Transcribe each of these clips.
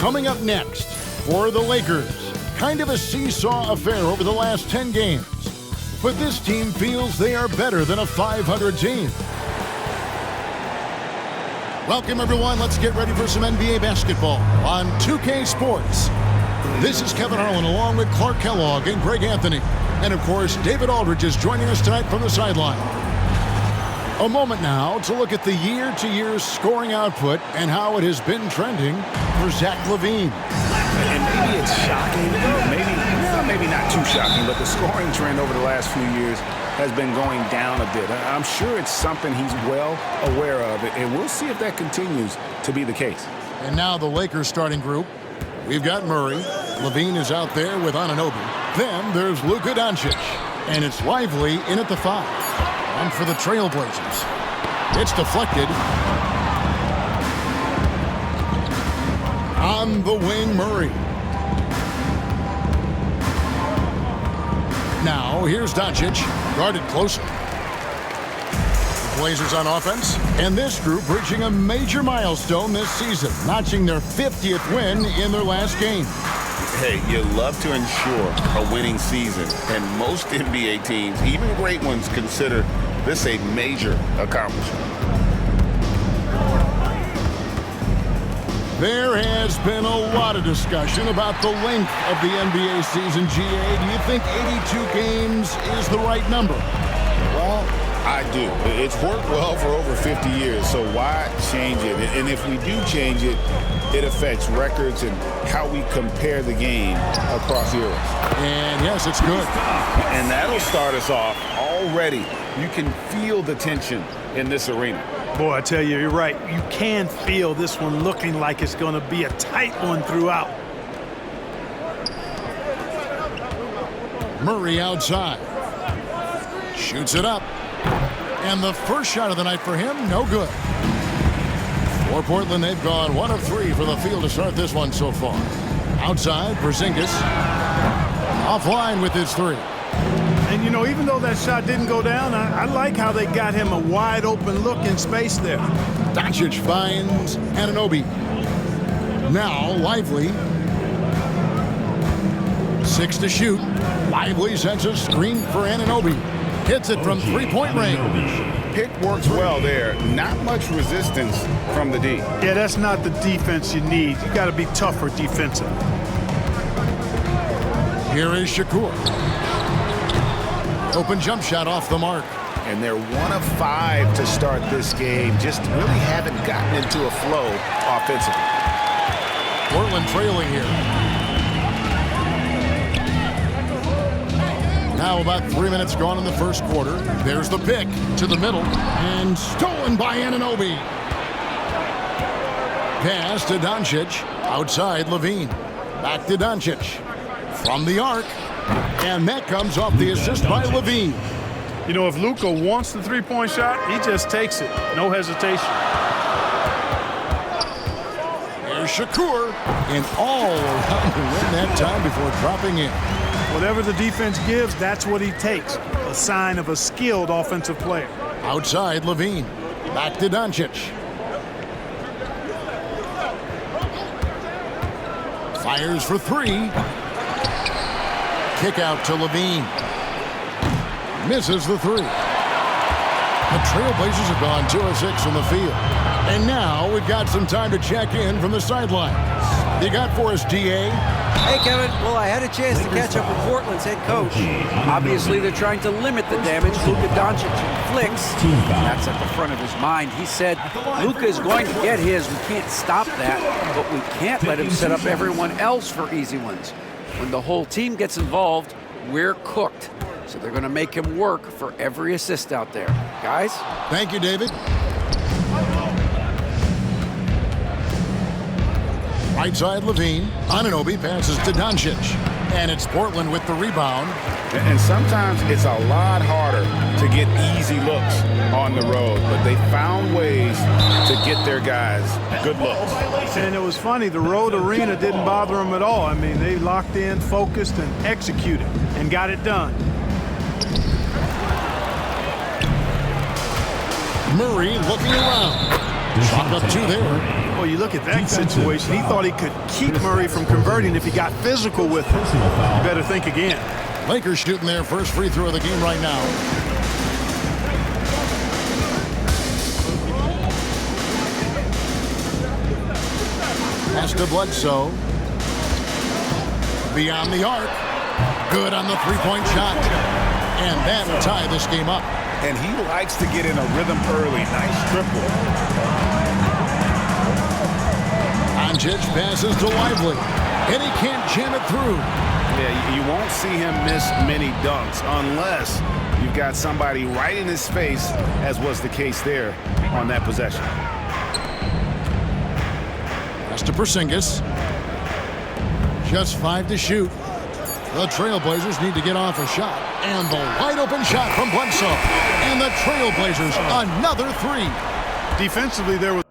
Coming up next, for the Lakers, kind of a seesaw affair over the last 10 games. But this team feels they are better than a 500 team. Welcome, everyone. Let's get ready for some NBA basketball on 2K Sports. This is Kevin Harlan along with Clark Kellogg and Greg Anthony. And, of course, David Aldridge is joining us tonight from the sideline. A moment now to look at the year-to-year scoring output and how it has been trending for Zach LaVine. And maybe it's shocking, maybe not too shocking, but the scoring trend over the last few years has been going down a bit. I'm sure it's something he's well aware of, and we'll see if that continues to be the case. And now the Lakers starting group. We've got Murray. LaVine is out there with Anunoby. Then there's Luka Doncic. And it's Lively in at the 5. And for the Trailblazers. It's deflected. On the wing, Murray. Now, here's Doncic, guarded closer. The Blazers on offense, and this group reaching a major milestone this season, notching their 50th win in their last game. Hey, you love to ensure a winning season, and most NBA teams, even great ones, consider this a major accomplishment. There has been a lot of discussion about the length of the NBA season, GA. Do you think 82 games is the right number? Well, I do. It's worked well for over 50 years, so why change it? And if we do change it, it affects records and how we compare the game across eras. And yes, it's good. And that'll start us off already. You can feel the tension in this arena. Boy, I tell you, you're right. You can feel this one looking like it's going to be a tight one throughout. Murray outside. Shoots it up. And the first shot of the night for him, no good. For Portland, they've gone 1 of 3 for the field to start this one so far. Outside, Porzingis. Offline with his 3. And, you know, even though that shot didn't go down, I like how they got him a wide-open look in space there. Doncic finds Anunoby. Now, Lively. 6 to shoot. Lively sends a screen for Anunoby. Hits it from three-point range. Pick works well there. Not much resistance from the D. Yeah, that's not the defense you need. You got to be tougher defensively. Here is Shakur. Open jump shot off the mark. And they're 1 of 5 to start this game. Just really haven't gotten into a flow offensively. Portland trailing here. Now about 3 minutes gone in the first quarter. There's the pick to the middle. And stolen by Anunoby. Pass to Doncic. Outside LaVine. Back to Doncic. From the arc. And that comes off the assist by LaVine. You know, if Luka wants the three-point shot, he just takes it. No hesitation. There's Shakur. And all around the rim that time before dropping in. Whatever the defense gives, that's what he takes. A sign of a skilled offensive player. Outside LaVine. Back to Doncic. Fires for 3. Kick out to LaVine. Misses the 3. The Trailblazers have gone 2 of 6 from the field. And now we've got some time to check in from the sidelines. You got for us, DA? Hey, Kevin. Well, I had a chance to catch up with Portland's head coach. Obviously, they're trying to limit the damage Luka Doncic inflicts. That's at the front of his mind. He said, Luka is going to get his. We can't stop that, but we can't let him set up everyone else for easy ones. When the whole team gets involved, we're cooked. So they're going to make him work for every assist out there. Guys? Thank you, David. Right side, LaVine. Anunoby passes to Doncic. And it's Portland with the rebound. And sometimes it's a lot harder to get easy looks on the road, but they found ways to get their guys good looks. And it was funny, the road arena didn't bother them at all. I mean, they locked in, focused, and executed, and got it done. Murray looking around. Chalk up 2 there. Well, you look at that situation. He thought he could keep Murray from converting if he got physical with him. You better think again. Lakers shooting their first free throw of the game right now. Pass to Bledsoe. Beyond the arc. Good on the three-point shot. And that'll tie this game up. And he likes to get in a rhythm early. Nice triple. Doncic passes to Lively. And he can't jam it through. Yeah, you won't see him miss many dunks unless you've got somebody right in his face, as was the case there on that possession. Pass to Porzingis. Just 5 to shoot. The Trailblazers need to get off a shot. And the wide-open shot from Bledsoe. And the Trailblazers, another 3. Defensively, there was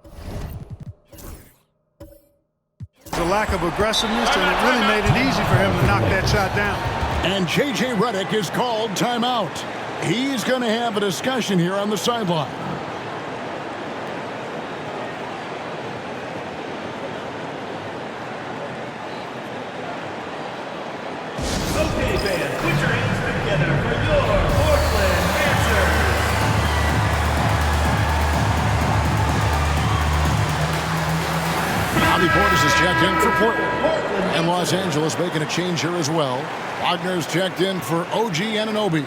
a lack of aggressiveness, and it really made it easy for him to knock that shot down. And J.J. Redick is called timeout. He's going to have a discussion here on the sideline. Okay, fans, put your hands together for your Portland Panthers. Bobby Portis is checked in for Portland. And Los Angeles making a change here as well. Wagner's checked in for OG Anunoby.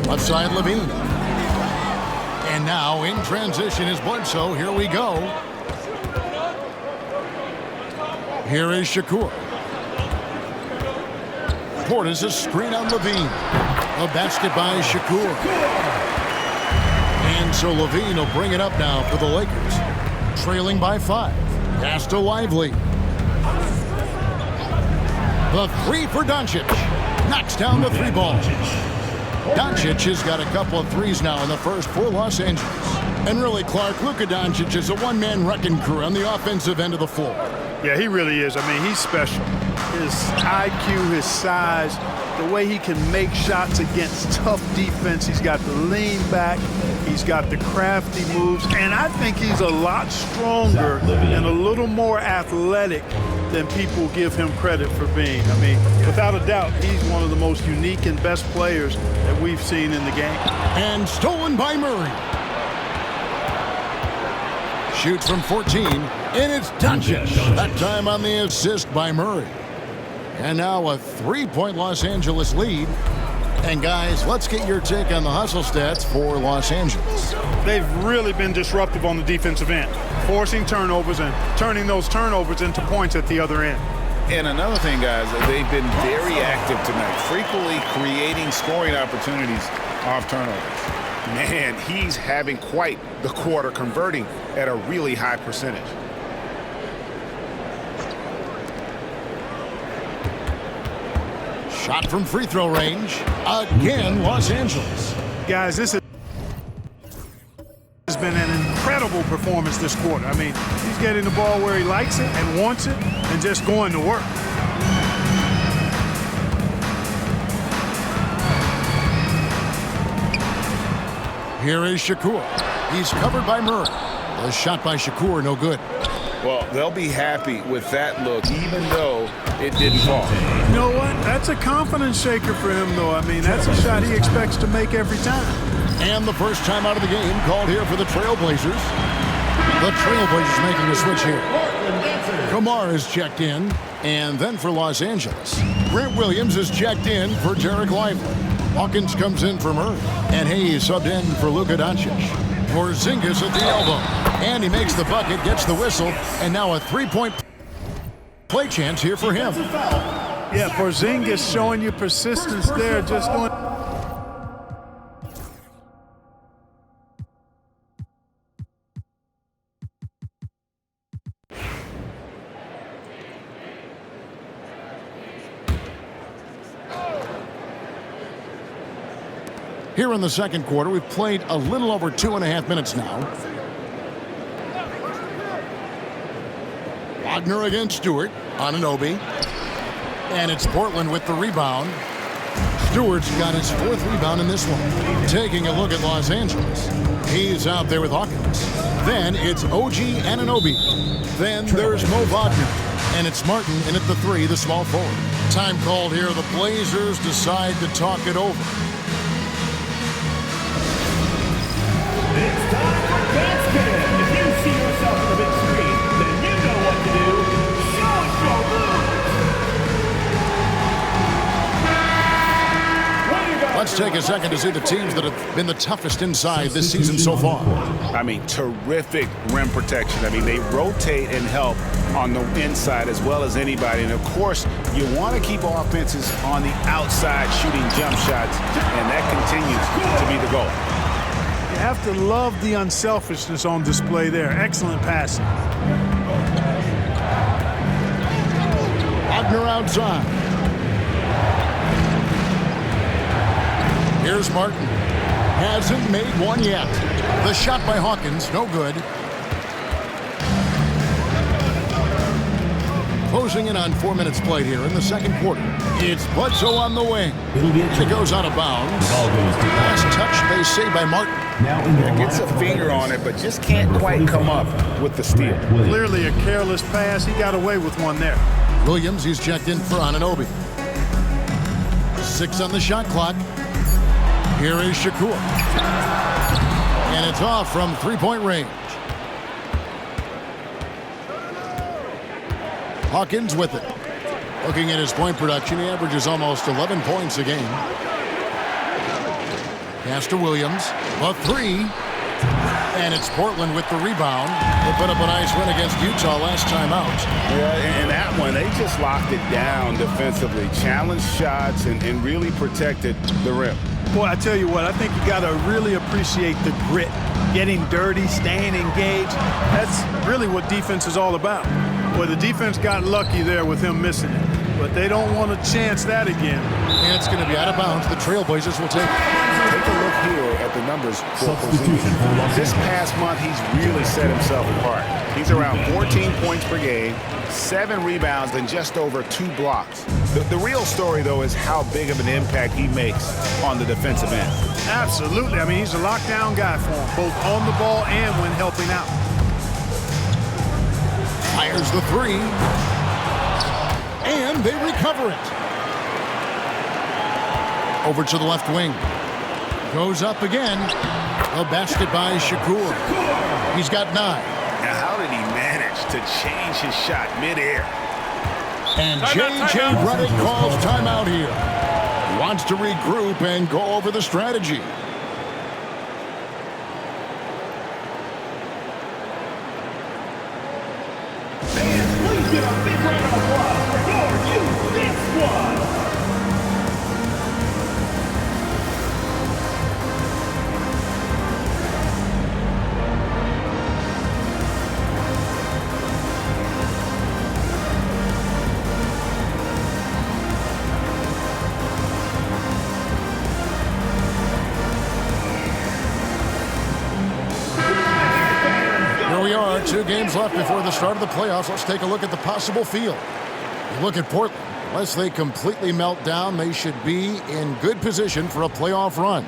Left side, Levine. And now in transition is Bledsoe. Here we go. Here is Shakur. Portis a screen on Levine. A basket by Shakur. And so Levine will bring it up now for the Lakers. Trailing by 5. Pass to Lively. The 3 for Doncic. Knocks down the 3 ball. Doncic has got a couple of threes now in the first for Los Angeles. And really, Clark, Luka Doncic is a one-man wrecking crew on the offensive end of the floor. Yeah, he really is. I mean, he's special. His IQ, his size, the way he can make shots against tough defense. He's got the lean back. He's got the crafty moves. And I think he's a lot stronger and a little more athletic than people give him credit for being. I mean, without a doubt, he's one of the most unique and best players that we've seen in the game. And stolen by Murray. Shoots from 14, and it's Doncic. That time on the assist by Murray. And now a 3-point Los Angeles lead. And guys, let's get your take on the hustle stats for Los Angeles. They've really been disruptive on the defensive end, forcing turnovers and turning those turnovers into points at the other end. And another thing, guys, they've been very active tonight, frequently creating scoring opportunities off turnovers. Man, he's having quite the quarter, converting at a really high percentage. Shot from free throw range. Again, Los Angeles. Guys, this has been an incredible performance this quarter. I mean, he's getting the ball where he likes it and wants it and just going to work. Here is Shakur. He's covered by Murray. The shot by Shakur, no good. Well, they'll be happy with that look, even though it didn't fall. You know what? That's a confidence shaker for him, though. I mean, that's a shot he expects to make every time. And the first time out of the game called here for the Trailblazers. The Trailblazers making a switch here. Kamar is checked in. And then for Los Angeles, Grant Williams is checked in for Derek Lively. Hawkins comes in for Murray. And Hayes subbed in for Luka Doncic. Porzingis at the elbow. And he makes the bucket, gets the whistle, and now a 3-point play chance here for him. Yeah, Porzingis showing you persistence there, just going. Here in the second quarter, we've played a little over 2.5 minutes now. Wagner against Stewart. Anunoby. And it's Portland with the rebound. Stewart's got his 4th rebound in this one. Taking a look at Los Angeles. He's out there with Hawkins. Then it's OG Anunoby. Then there's Mo Wagner. And it's Martin in at the 3, the small forward. Time called here. The Blazers decide to talk it over. It's time for dance pin. If you see yourself on the big screen, then you know what to do. Show us your moves. Way to go, Let's take a second to see the teams that have been the toughest inside this season so far. I mean, terrific rim protection. I mean, they rotate and help on the inside as well as anybody. And, of course, you want to keep offenses on the outside shooting jump shots, and that continues to be the goal. You have to love the unselfishness on display there. Excellent passing. Wagner outside. Here's Martin. Hasn't made one yet. The shot by Hawkins, no good. Closing in on 4 minutes played here in the second quarter. It's Bledsoe on the wing. It goes out of bounds. Last touch, they say, by Martin. Gets a finger on it, but just can't quite come up with the steal. Clearly a careless pass. He got away with one there. Williams, he's checked in for Anunoby. 6 on the shot clock. Here is Shakur. And it's off from 3-point range. Hawkins with it. Looking at his point production, he averages almost 11 points a game. Pass to Williams. A 3. And it's Portland with the rebound. They put up a nice win against Utah last time out. Yeah, in that one, they just locked it down defensively. Challenged shots and really protected the rim. Boy, I tell you what, I think you got to really appreciate the grit. Getting dirty, staying engaged. That's really what defense is all about. Boy, the defense got lucky there with him missing it. But they don't want to chance that again. And it's going to be out of bounds. The Trailblazers will take it. Take a look here at the numbers for Porzingis. This past month, he's really set himself apart. He's around 14 points per game, 7 rebounds, and just over 2 blocks. The real story, though, is how big of an impact he makes on the defensive end. Absolutely. I mean, he's a lockdown guy for him, both on the ball and when helping out. Fires the 3. And they recover it. Over to the left wing. Goes up again. A basket by Shakur. He's got 9. Now, how did he manage to change his shot midair? And J.J. Redick calls timeout here. Wants to regroup and go over the strategy. Fans, please give a big round of applause for your youth big squad. Here we are, 2 games left before the start of the playoffs. Let's take a look at the possible field. You look at Portland. Unless they completely melt down, they should be in good position for a playoff run.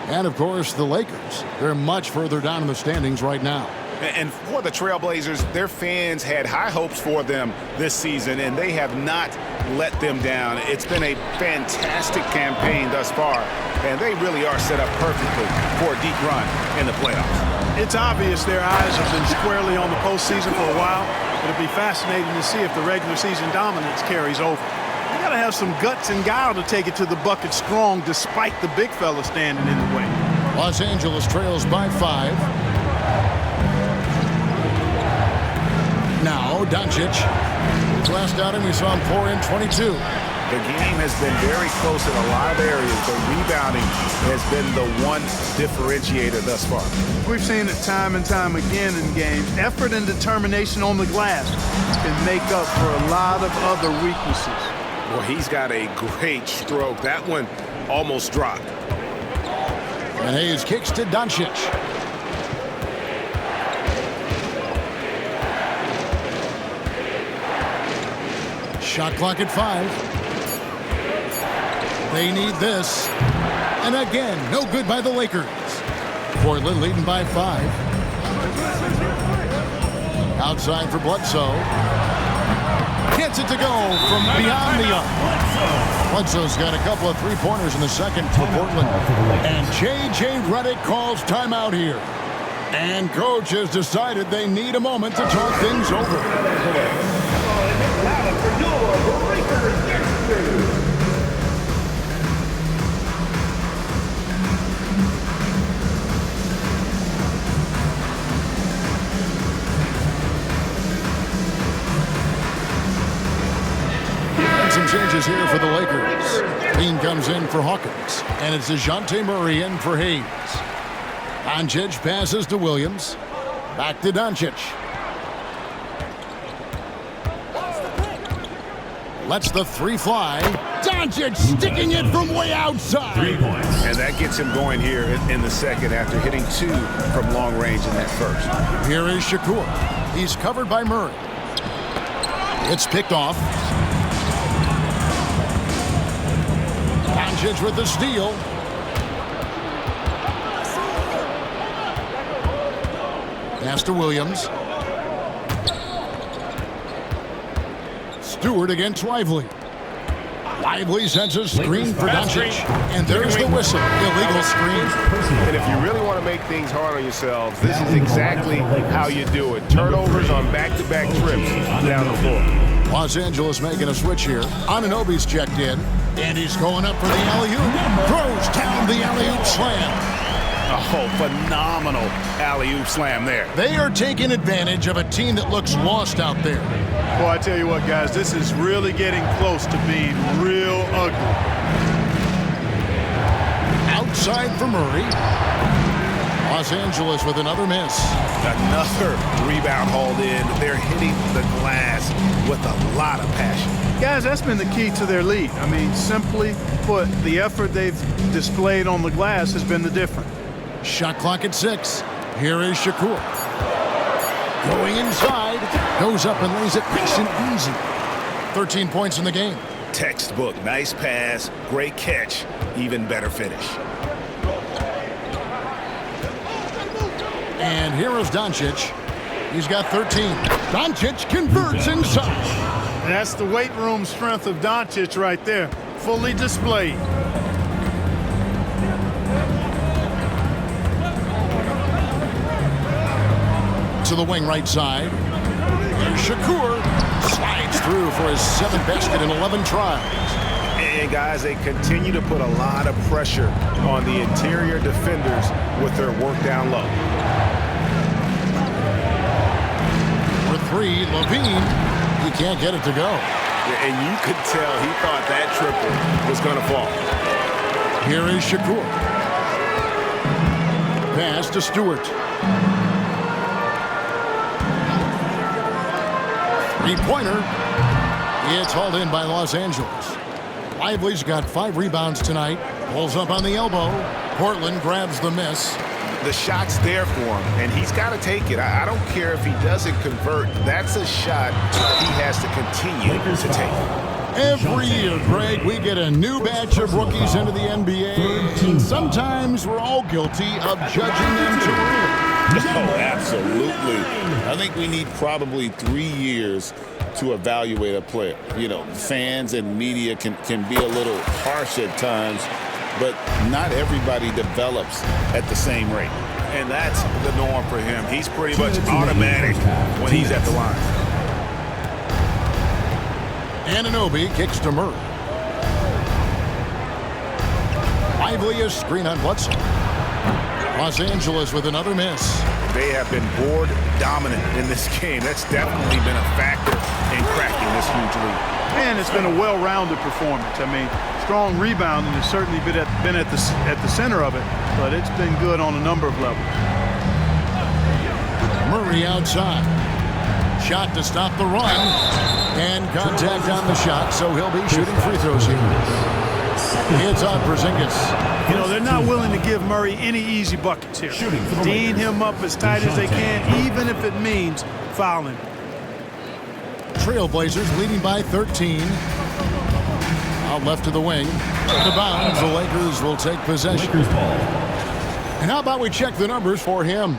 And, of course, the Lakers. They're much further down in the standings right now. And for the Trailblazers, their fans had high hopes for them this season, and they have not let them down. It's been a fantastic campaign thus far, and they really are set up perfectly for a deep run in the playoffs. It's obvious their eyes have been squarely on the postseason for a while. It'll be fascinating to see if the regular season dominance carries over. You got to have some guts and guile to take it to the bucket strong despite the big fella standing in the way. Los Angeles trails by 5. Now, Doncic. His last outing, we saw him pour in 22. The game has been very close in a lot of areas, but rebounding has been the one differentiator thus far. We've seen it time and time again in games. Effort and determination on the glass can make up for a lot of other weaknesses. Well, he's got a great stroke. That one almost dropped. And Hayes kicks to Doncic. Shot clock at 5. They need this. And again, no good by the Lakers. Portland leading by 5. Outside for Bledsoe. Gets it to go from beyond the arc. Bledsoe's got a couple of three-pointers in the second for Portland. And J.J. Redick calls timeout here. And coach has decided they need a moment to talk things over. Some changes here for the Lakers. Dean comes in for Hawkins, and it's DeJounte Murray in for Hayes. Doncic passes to Williams. Back to Doncic. Lets the three fly. Doncic sticking it from way outside. 3 points. And that gets him going here in the second after hitting 2 from long range in that first. Here is Shakur. He's covered by Murray. It's picked off. Doncic with the steal. Pass to Williams. Stewart against Lively. Lively sends a screen for Doncic. And there's the whistle. Illegal screen. And if you really want to make things hard on yourselves, this is exactly how you do it. Turnovers on back-to-back trips down the floor. Los Angeles making a switch here. Anunoby's checked in. And he's going up for the alley-oop. Throws down the alley-oop slam. Oh, phenomenal alley-oop slam there. They are taking advantage of a team that looks lost out there. Well, I tell you what, guys, this is really getting close to being real ugly. Outside for Murray. Los Angeles with another miss. Another rebound hauled in. They're hitting the glass with a lot of passion. Guys, that's been the key to their lead. I mean, simply put, the effort they've displayed on the glass has been the difference. Shot clock at 6. Here is Shakur. Going inside. Goes up and lays it nice and easy. 13 points in the game. Textbook. Nice pass. Great catch. Even better finish. And here is Doncic. He's got 13. Doncic converts inside. That's the weight room strength of Doncic right there. Fully displayed. To the wing right side. And Shakur slides through for his 7th basket in 11 tries. And guys, they continue to put a lot of pressure on the interior defenders with their work down low. For 3, Levine. He can't get it to go. And you could tell he thought that triple was going to fall. Here is Shakur. Pass to Stewart. 3-pointer. It's hauled in by Los Angeles. Lively's got 5 rebounds tonight. Pulls up on the elbow. Portland grabs the miss. The shot's there for him, and he's got to take it. I don't care if he doesn't convert. That's a shot he has to continue to take. Every year, Greg, we get a new batch of rookies into the NBA. And sometimes we're all guilty of judging them too early. Oh, absolutely. I think we need probably 3 years to evaluate a player. You know, fans and media can be a little harsh at times, but not everybody develops at the same rate. And that's the norm for him. He's pretty much automatic when he's at the line. Anunoby kicks to Murray. Lively a screen on Bledsoe. Los Angeles with another miss. They have been board dominant in this game. That's definitely been a factor in cracking this huge lead. And it's been a well-rounded performance. I mean, strong rebounding has certainly been at the center of it, but it's been good on a number of levels. Murray outside. Shot to stop the run. And contact on the shot, so he'll be shooting free throws here. It's on Porzingis. You know, they're not willing to give Murray any easy buckets here. Dean him up as tight as they can, even if it means fouling. Trailblazers leading by 13. Out left to the wing. Out of bounds, the Lakers will take possession. And how about we check the numbers for him?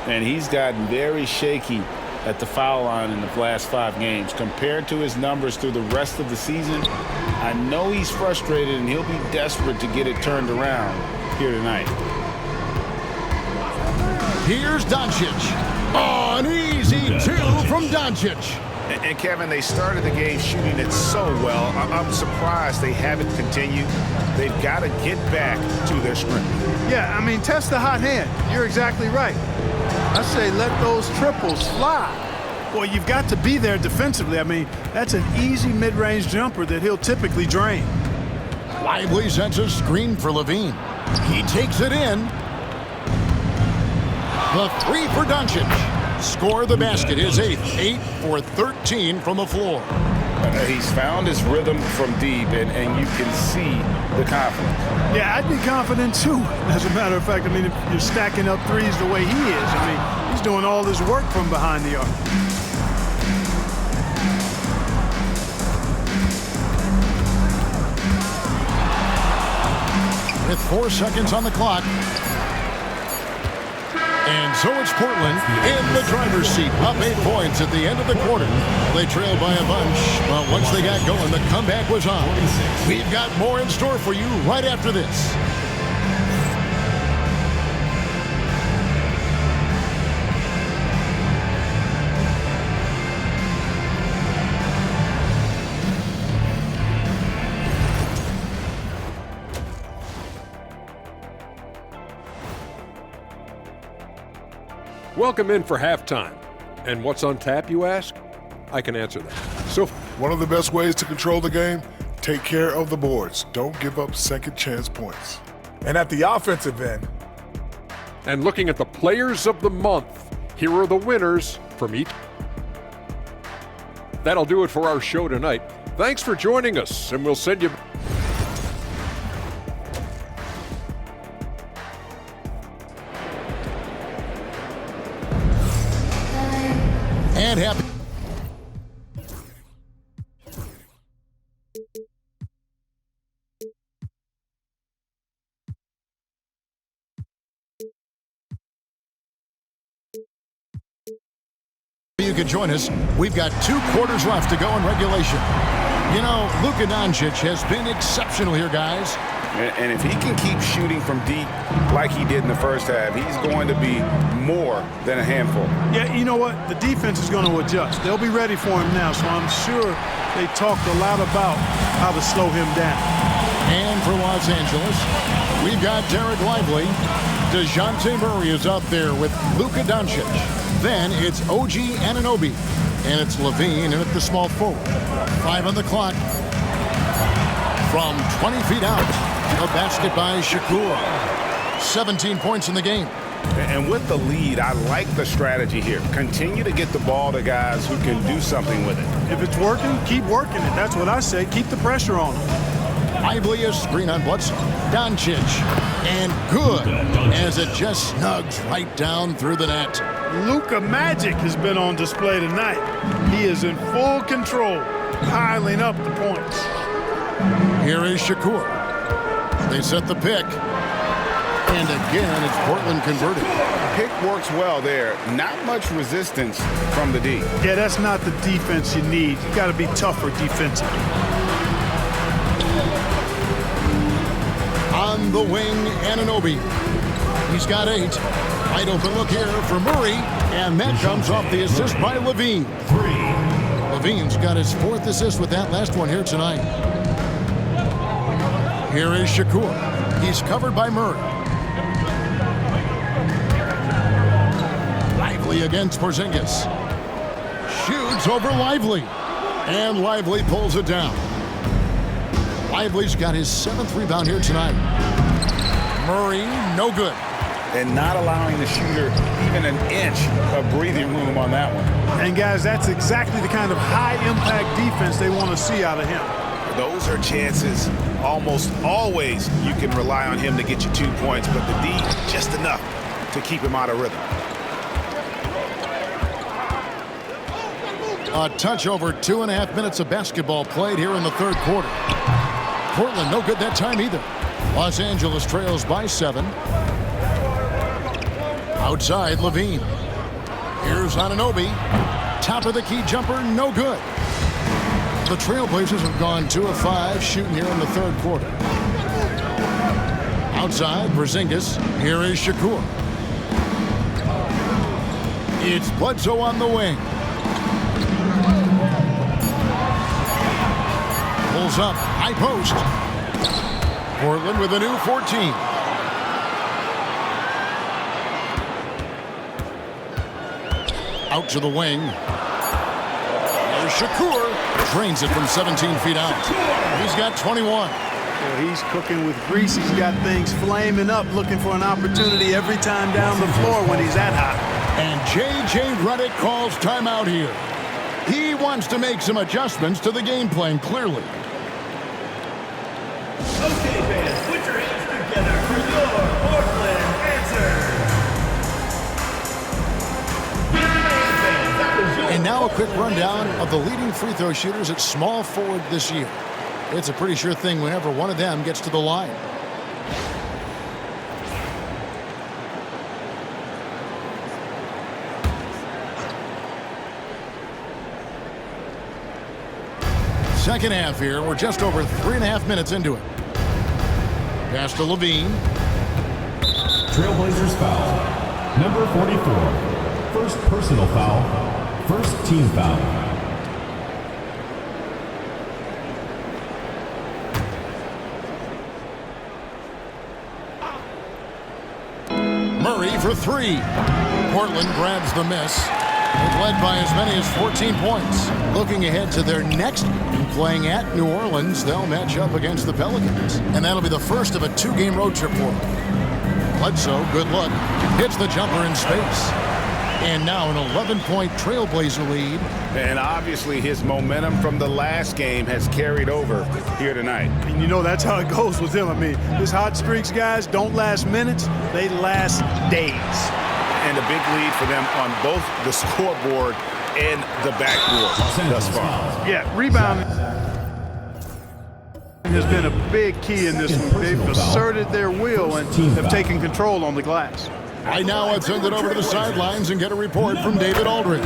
And he's gotten very shaky at the foul line in the last 5 games. Compared to his numbers through the rest of the season, I know he's frustrated and he'll be desperate to get it turned around here tonight. Here's Doncic. Oh, an easy 2 from Doncic. And Kevin, they started the game shooting it so well. I'm surprised they haven't continued. They've got to get back to their strength. Yeah, I mean, test the hot hand. You're exactly right. I say let those triples fly. Well, you've got to be there defensively. I mean, that's an easy mid-range jumper that he'll typically drain. Lively sets a screen for Levine. He takes it in. The 3 for Doncic. Score the basket, his 8th. 8 for 13 from the floor. He's found his rhythm from deep, and you can see the confidence. Yeah, I'd be confident too. As a matter of fact, I mean, if you're stacking up threes the way he is, I mean, he's doing all this work from behind the arc. With 4 seconds on the clock. And so it's Portland in the driver's seat, up 8 points at the end of the quarter. They trailed by a bunch, but once they got going, the comeback was on. We've got more in store for you right after this. Welcome in for halftime. And what's on tap, you ask? I can answer that. So, one of the best ways to control the game, take care of the boards. Don't give up second chance points. And at the offensive end. And looking at the players of the month, here are the winners from each. That'll do it for our show tonight. Thanks for joining us, and we'll send you. And happy. You can join us. We've got 2 quarters left to go in regulation. You know, Luka Doncic has been exceptional here, guys. And if he can keep shooting from deep like he did in the first half, he's going to be more than a handful. Yeah, you know what? The defense is going to adjust. They'll be ready for him now, so I'm sure they talked a lot about how to slow him down. And for Los Angeles, we've got Derek Lively. DeJounte Murray is out there with Luka Doncic. Then it's OG Anunoby. And it's Levine in at the small forward. 5 on the clock. From 20 feet out. A basket by Shakur. 17 points in the game. And with the lead, I like the strategy here. Continue to get the ball to guys who can do something with it. If it's working, keep working it. That's what I say. Keep the pressure on them. Lively a screen on Bledsoe. Doncic. And good as it just snugs right down through the net. Luka magic has been on display tonight. He is in full control, piling up the points. Here is Shakur. They set the pick. And again, it's Portland converted. Pick works well there. Not much resistance from the D. Yeah, that's not the defense you need. You got to be tougher defensively. On the wing, Anunoby. He's got 8. Wide open look here for Murray. And that comes off the assist by Levine. Levine's got his 4th assist with that last one here tonight. Here is Shakur. He's covered by Murray. Lively against Porzingis. Shoots over Lively. And Lively pulls it down. Lively's got his 7th rebound here tonight. Murray, no good. And not allowing the shooter even an inch of breathing room on that one. And guys, that's exactly the kind of high-impact defense they want to see out of him. Those are chances almost always you can rely on him to get you 2 points, but the D, just enough to keep him out of rhythm. A touch over 2.5 minutes of basketball played here in the third quarter. Portland no good that time either. Los Angeles trails by 7. Outside, Levine. Here's Anunoby. Top of the key jumper, no good. The Trailblazers have gone 2 of 5 shooting here in the third quarter. Outside, Porzingis. Here is Shakur. It's Bledsoe on the wing. Pulls up, high post. Portland with a new 14. Out to the wing. There's Shakur. Drains it from 17 feet out. He's got 21. Well, he's cooking with grease. He's got things flaming up, looking for an opportunity every time down the floor when he's that hot. And J.J. Redick calls timeout here. He wants to make some adjustments to the game plan, clearly. Okay, fans, put your hands together for your Portland answer. And now a quick rundown of the leading free throw shooters at small forward this year. It's a pretty sure thing whenever one of them gets to the line. Second half here. We're just over 3.5 minutes into it. Pass to Levine. Trailblazers foul. Number 44. First personal foul. First team foul. Murray for 3. Portland grabs the miss. They've led by as many as 14 points. Looking ahead to their next game, playing at New Orleans, they'll match up against the Pelicans. And that'll be the first of a 2-game road trip for them. Bledsoe, good look, hits the jumper in space. And now an 11-point Trailblazer lead. And obviously his momentum from the last game has carried over here tonight. And you know that's how it goes with him. I mean, his hot streaks, guys, don't last minutes. They last days. And a big lead for them on both the scoreboard and the backboard thus far. Yeah, rebound has been a big key in this one. They've asserted their will and have taken control on the glass. Right now, let's send it over to the sidelines and get a report from David Aldridge.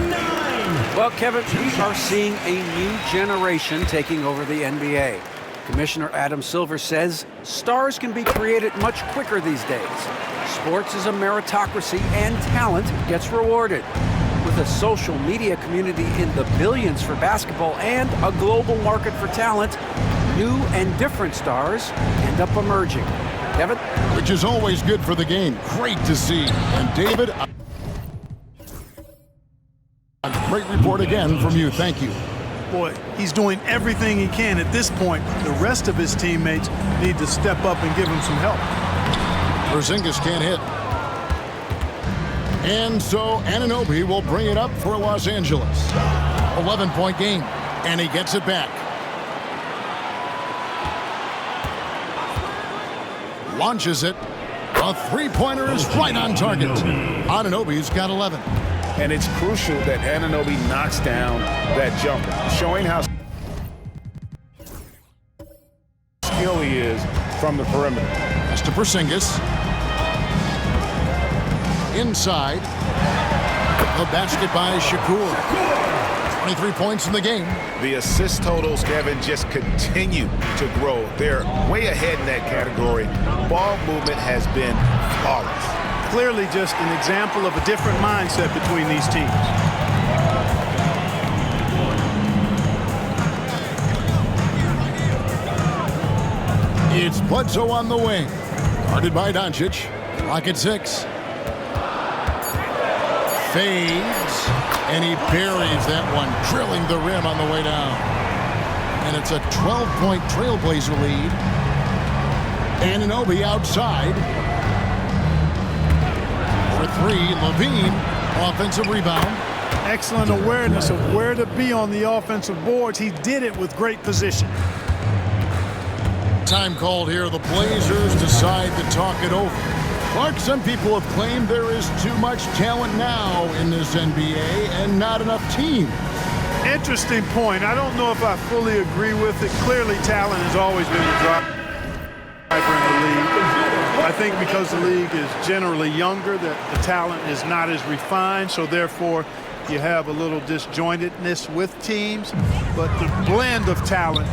Well, Kevin, we are seeing a new generation taking over the NBA. Commissioner Adam Silver says stars can be created much quicker these days. Sports is a meritocracy and talent gets rewarded. With a social media community in the billions for basketball and a global market for talent, new and different stars end up emerging. Kevin? Which is always good for the game. Great to see. And David, a great report again from you. Thank you. Boy, he's doing everything he can at this point. The rest of his teammates need to step up and give him some help. Porzingis can't hit. And so Anunoby will bring it up for Los Angeles. 11-point game, and he gets it back. Launches it. A three-pointer is right on target. Anunoby's got 11. And it's crucial that Anunoby knocks down that jumper, showing how skilled he is from the perimeter. That's to Porzingis. Inside. The basket by Shakur. 23 points in the game. The assist totals, Kevin, just continue to grow. They're way ahead in that category. Ball movement has been flawless. Clearly just an example of a different mindset between these teams. It's Bledsoe on the wing. Guarded by Doncic. Clock at 6. Fades. And he buries that one, drilling the rim on the way down. And it's a 12-point Trailblazer lead. Anunoby outside. For 3, Levine, offensive rebound. Excellent awareness of where to be on the offensive boards. He did it with great position. Time called here. The Blazers decide to talk it over. Clark, some people have claimed there is too much talent now in this NBA and not enough team. Interesting point. I don't know if I fully agree with it. Clearly, talent has always been the driver in the league. I think because the league is generally younger, that the talent is not as refined, so therefore you have a little disjointedness with teams. But the blend of talent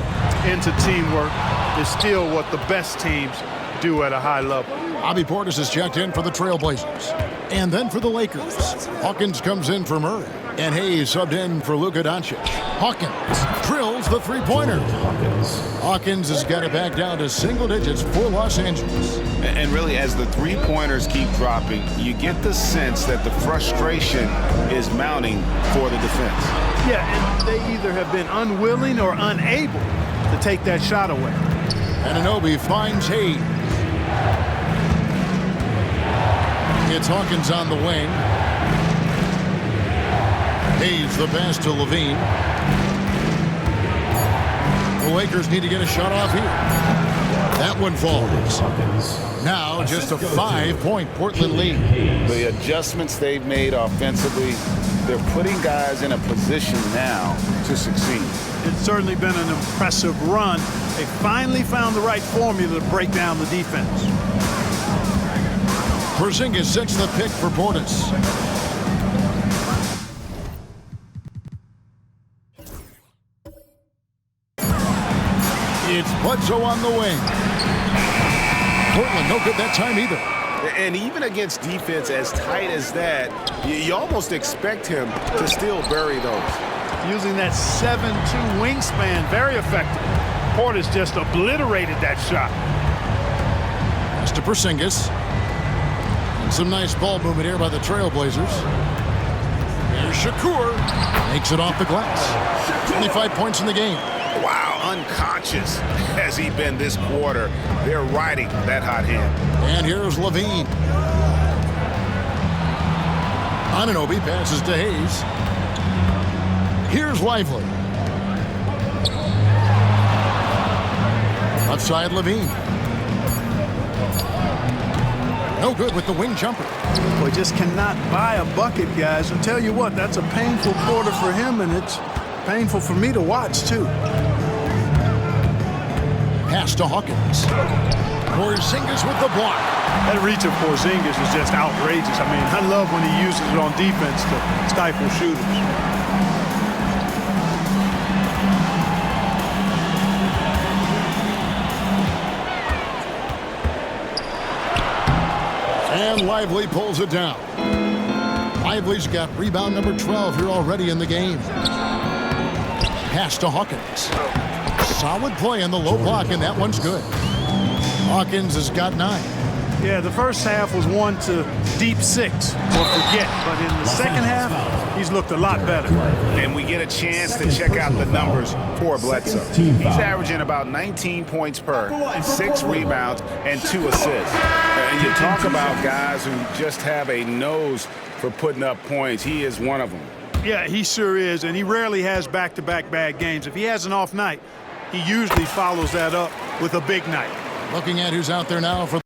into teamwork is still what the best teams do at a high level. Bobby Portis has checked in for the Trailblazers. And then for the Lakers, Hawkins comes in for Murray. And Hayes subbed in for Luka Doncic. Hawkins drills the three-pointer. Hawkins has got it back down to single digits for Los Angeles. And really, as the three-pointers keep dropping, you get the sense that the frustration is mounting for the defense. Yeah, and they either have been unwilling or unable to take that shot away. Anunoby finds Hayes. It's Hawkins on the wing. Hayes the pass to Levine. The Lakers need to get a shot off here. That one falls. Now just a 5-point Portland lead. The adjustments they've made offensively, they're putting guys in a position now to succeed. It's certainly been an impressive run. They finally found the right formula to break down the defense. Porzingis sets the pick for Portis. It's Bledsoe on the wing. Portland no good that time either. And even against defense as tight as that, you almost expect him to still bury those. Using that 7'2" wingspan, very effective. Portis just obliterated that shot. Pass to Porzingis. And some nice ball movement here by the Trailblazers. Here's Shakur. Makes it off the glass. 25 points in the game. Wow, unconscious has he been this quarter. They're riding that hot hand. And here's Levine. Anunoby passes to Hayes. Here's Lively. Left side Levine. No good with the wing jumper. Boy, just cannot buy a bucket, guys. I'll tell you what, that's a painful quarter for him, and it's painful for me to watch, too. Pass to Hawkins. Porzingis with the block. That reach of Porzingis is just outrageous. I mean, I love when he uses it on defense to stifle shooters. And Lively pulls it down. Lively's got rebound number 12 here already in the game. Pass to Hawkins. Solid play in the low block, and that one's good. Hawkins has got 9. Yeah, the first half was one to deep 6 or forget, but in the second half, he's looked a lot better. And we get a chance to check out the numbers for Bledsoe. He's averaging about 19 points per, 6 rebounds, and 2 assists. And you talk about guys who just have a nose for putting up points. He is one of them. Yeah, he sure is, and he rarely has back-to-back bad games. If he has an off night, he usually follows that up with a big night. Looking at who's out there now for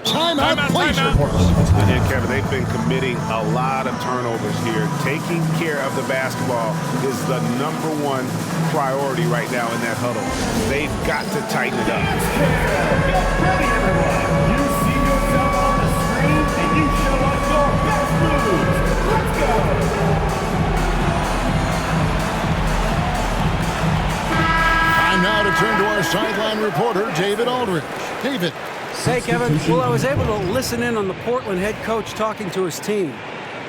timeout, please. And Kevin, they've been committing a lot of turnovers here. Taking care of the basketball is the #1 priority right now in that huddle. They've got to tighten it up. Get ready, everyone. You see yourself on the screen, and you show us your best moves. Let's go. Time now to turn to our sideline reporter, David Aldridge. David. Say, Kevin, well, I was able to listen in on the Portland head coach talking to his team.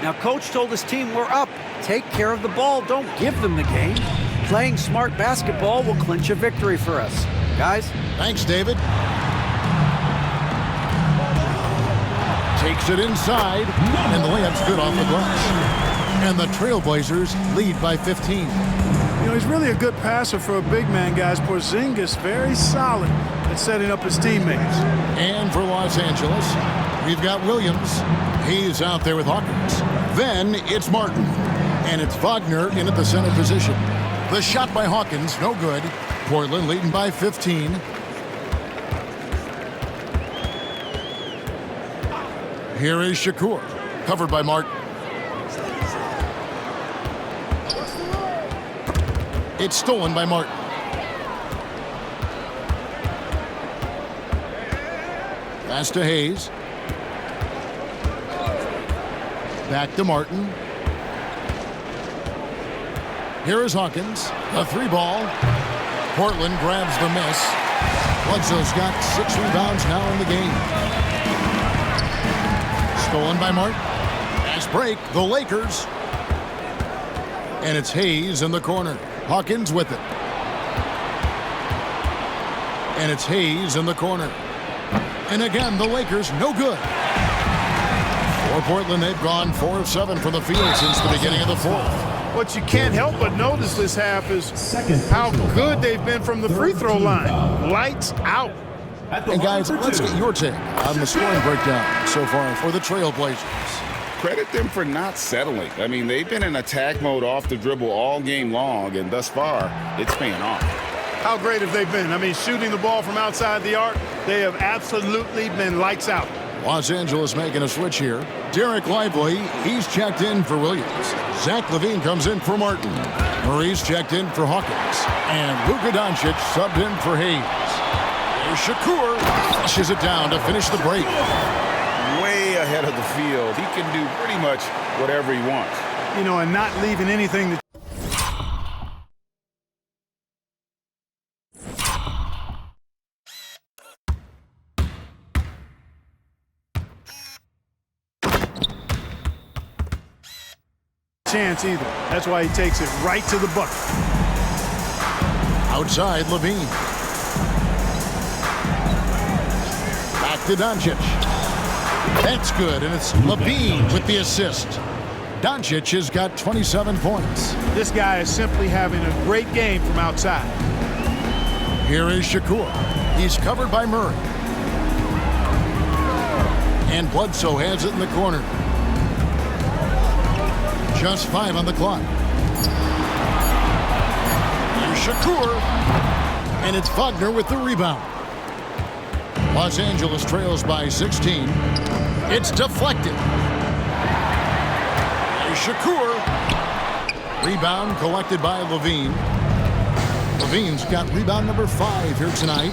Now, coach told his team, we're up. Take care of the ball. Don't give them the game. Playing smart basketball will clinch a victory for us. Guys? Thanks, David. Takes it inside, and the layup's good off the glass. And the Trailblazers lead by 15. You know, he's really a good passer for a big man, guys. Porzingis very solid at setting up his teammates. And for Los Angeles, we've got Williams. He's out there with Hawkins. Then it's Martin. And it's Wagner in at the center position. The shot by Hawkins, no good. Portland leading by 15. Here is Shakur, covered by Martin. It's stolen by Martin. Pass to Hayes. Back to Martin. Here is Hawkins. A 3-ball. Portland grabs the miss. Bledsoe's got 6 rebounds now in the game. Stolen by Martin. Fast break. The Lakers. And it's Hayes in the corner. Hawkins with it. And it's Hayes in the corner. And again, the Lakers, no good. For Portland, they've gone 4 of 7 from the field since the beginning of the fourth. What you can't help but notice this half is how good they've been from the free throw line. Lights out. And guys, let's get your take on the scoring breakdown so far for the Trailblazers. Credit them for not settling. I mean, they've been in attack mode off the dribble all game long, and thus far, it's paying off. How great have they been? I mean, shooting the ball from outside the arc, they have absolutely been lights out. Los Angeles making a switch here. Derek Lively, he's checked in for Williams. Zach LaVine comes in for Martin. Murray's checked in for Hawkins. And Luka Doncic subbed in for Hayes. There's Shakur, flushes it down to finish the break. Way ahead of the field. He can do pretty much whatever he wants. You know, and not leaving anything to... chance either. That's why he takes it right to the bucket. Outside, LaVine. Back to Doncic. That's good, and it's LaVine with the assist. Doncic has got 27 points. This guy is simply having a great game from outside. Here is Shakur. He's covered by Murray. And Bledsoe has it in the corner. Just 5 on the clock. Here's Shakur. And it's Wagner with the rebound. Los Angeles trails by 16. It's deflected. Here's Shakur. Rebound collected by LaVine. LaVine's got rebound number 5 here tonight.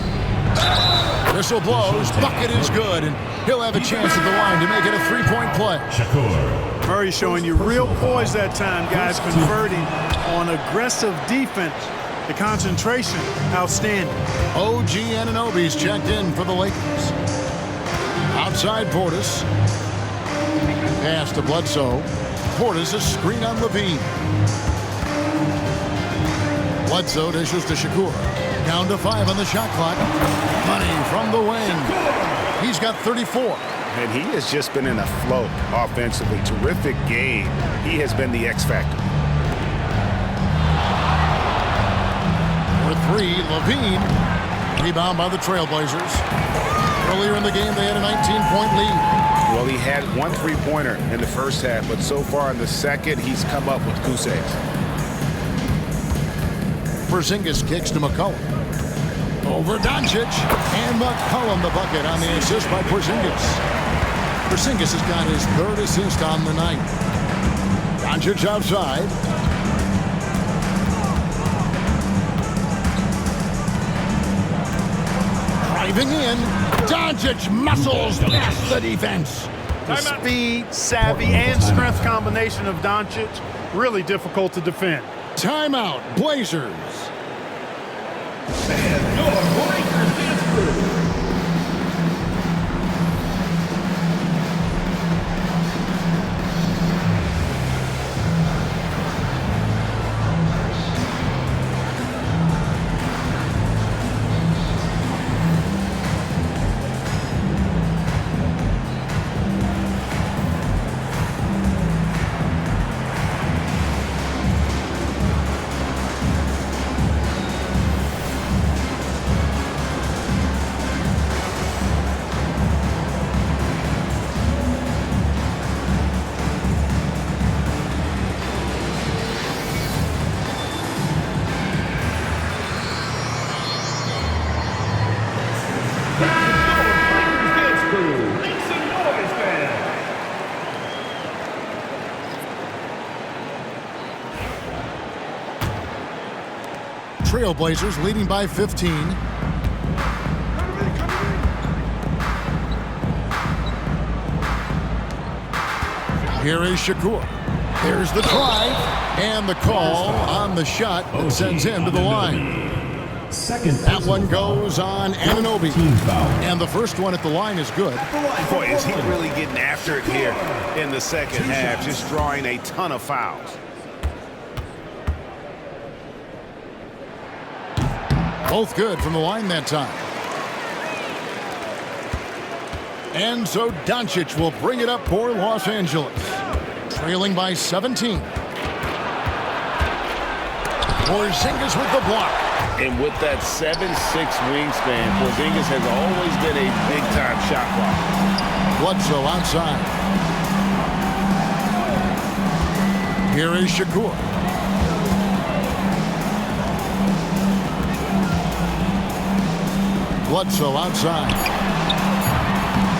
Whistle blows. Bucket is good. And he'll have a chance at the line to make it a 3-point play. Shakur. Murray showing you real poise that time, guys, converting on aggressive defense. The concentration, outstanding. OG Anunoby's checked in for the Lakers. Outside Portis. Pass to Bledsoe. Portis a screen on LaVine. Bledsoe dishes to Shakur. Down to 5 on the shot clock. Money from the wing. He's got 34. And he has just been in a flow offensively. Terrific game. He has been the X factor. For 3, LaVine. Rebound by the Trailblazers. Earlier in the game, they had a 19-point lead. Well, he had 1 3-pointer in the first half, but so far in the second, he's come up with goose eggs. Porzingis kicks to McCollum. Over Doncic. And McCollum the bucket on the assist by Porzingis. Porzingis has got his 3rd assist on the night. Doncic outside. Driving in. Doncic muscles past the defense. The speed, savvy, and strength combination of Doncic, really difficult to defend. Timeout, Blazers. Trailblazers leading by 15. Here is Shakur. There's the drive and the call on the shot that sends him to the line. That one goes on Anunoby. And the first one at the line is good. Boy, is he really getting after it here in the second half, just drawing a ton of fouls. Both good from the line that time. And so Doncic will bring it up for Los Angeles, trailing by 17. Porzingis with the block. And with that 7'6" wingspan, Porzingis has always been a big-time shot blocker. Bledsoe outside. Here is Shakur. Bledsoe outside.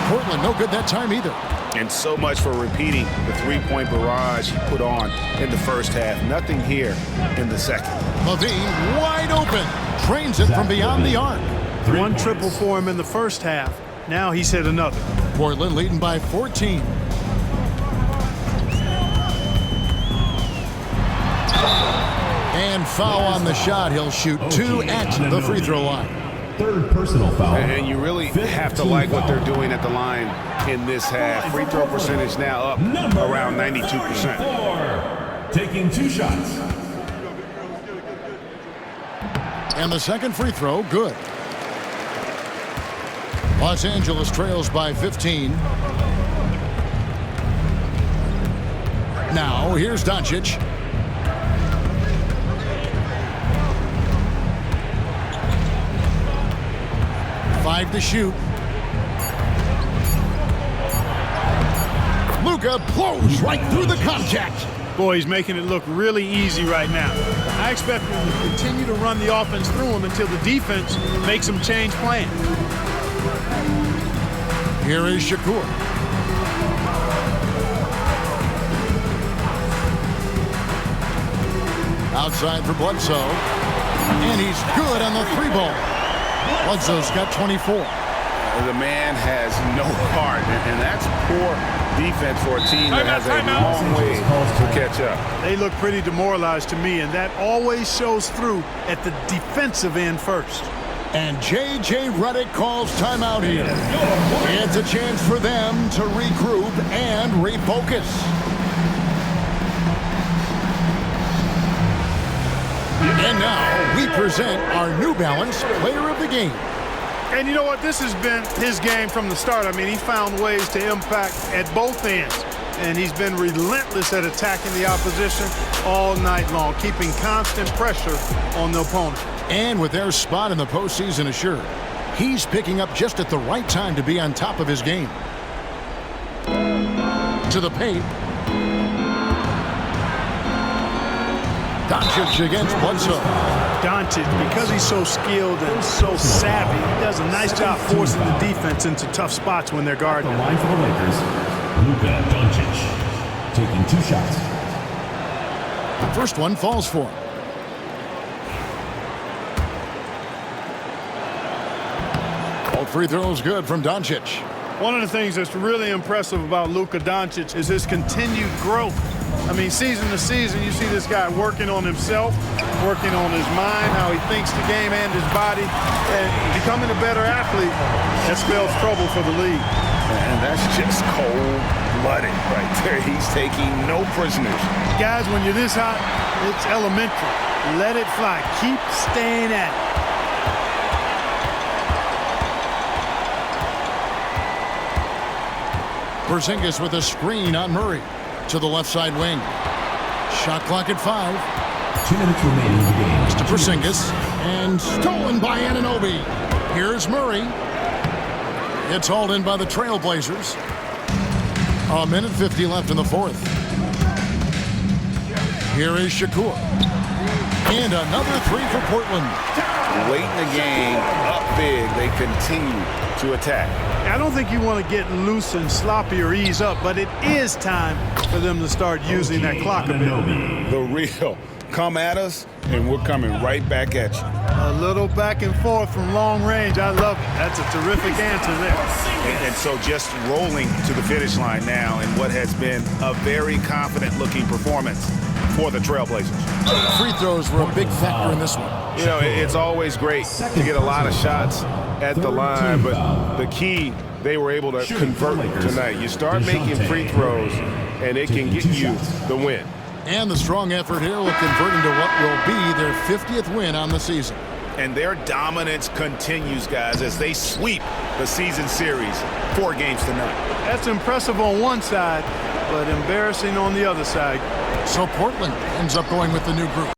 Portland no good that time either. And so much for repeating the three-point barrage he put on in the first half. Nothing here in the second. Levine wide open. Trains it from beyond the arc. One triple for him in the first half. Now he's hit another. Portland leading by 14. And foul on the shot. He'll shoot 2 at the free throw line. Third personal foul. And you really have to like what they're doing at the line in this half. Free throw percentage now up around 92%. Taking 2 shots. And the second free throw, good. Los Angeles trails by 15. Now, here's Doncic. Five to shoot. Luka blows right through the contact. Boy, he's making it look really easy right now. I expect him to continue to run the offense through him until the defense makes him change plans. Here is Shakur. Outside for Bledsoe. And he's good on the 3-ball. Bledsoe's got 24. The man has no heart, and that's poor defense for a team that has a long way to catch up. They look pretty demoralized to me, and that always shows through at the defensive end first. And J.J. Redick calls timeout here. It's a chance for them to regroup and refocus. And now we present our New Balance Player of the Game. And you know what? This has been his game from the start. I mean, he found ways to impact at both ends. And he's been relentless at attacking the opposition all night long, keeping constant pressure on the opponent. And with their spot in the postseason assured, he's picking up just at the right time to be on top of his game. To the paint. Doncic against Bledsoe. Doncic, because he's so skilled and so savvy, he does a nice job forcing the defense into tough spots when they're guarding. The line for the Lakers, Luka Doncic, taking 2 shots. The first one falls for him. All free throws good from Doncic. One of the things that's really impressive about Luka Doncic is his continued growth. I mean, season to season, you see this guy working on himself, working on his mind, how he thinks the game and his body, and becoming a better athlete. That spells trouble for the league. And that's just cold-blooded right there. He's taking no prisoners. Guys, when you're this hot, it's elementary. Let it fly. Keep staying at it. Porzingis with a screen on Murray. To the left side wing. Shot clock at 5. 2 minutes remaining in the game. To Porzingis. And stolen by Anunoby. Here's Murray. It's hauled in by the Trailblazers. 1:50 left in the fourth. Here is Shakur. And another 3 for Portland. Late in the game, up big, they continue to attack. I don't think you want to get loose and sloppy or ease up, but it is time for them to start using that clock a bit. The real come at us, and we're coming right back at you. A little back and forth from long range. I love it. That's a terrific answer there. And so just rolling to the finish line now in what has been a very confident-looking performance for the Trailblazers. Free throws were a big factor in this one. You know, it's always great to get a lot of shots at the line, but the key, they were able to convert tonight. You start making free throws, and it can get you the win. And the strong effort here will convert into what will be their 50th win on the season. And their dominance continues, guys, as they sweep the season series 4 games to none. That's impressive on one side, but embarrassing on the other side. So Portland ends up going with the new group.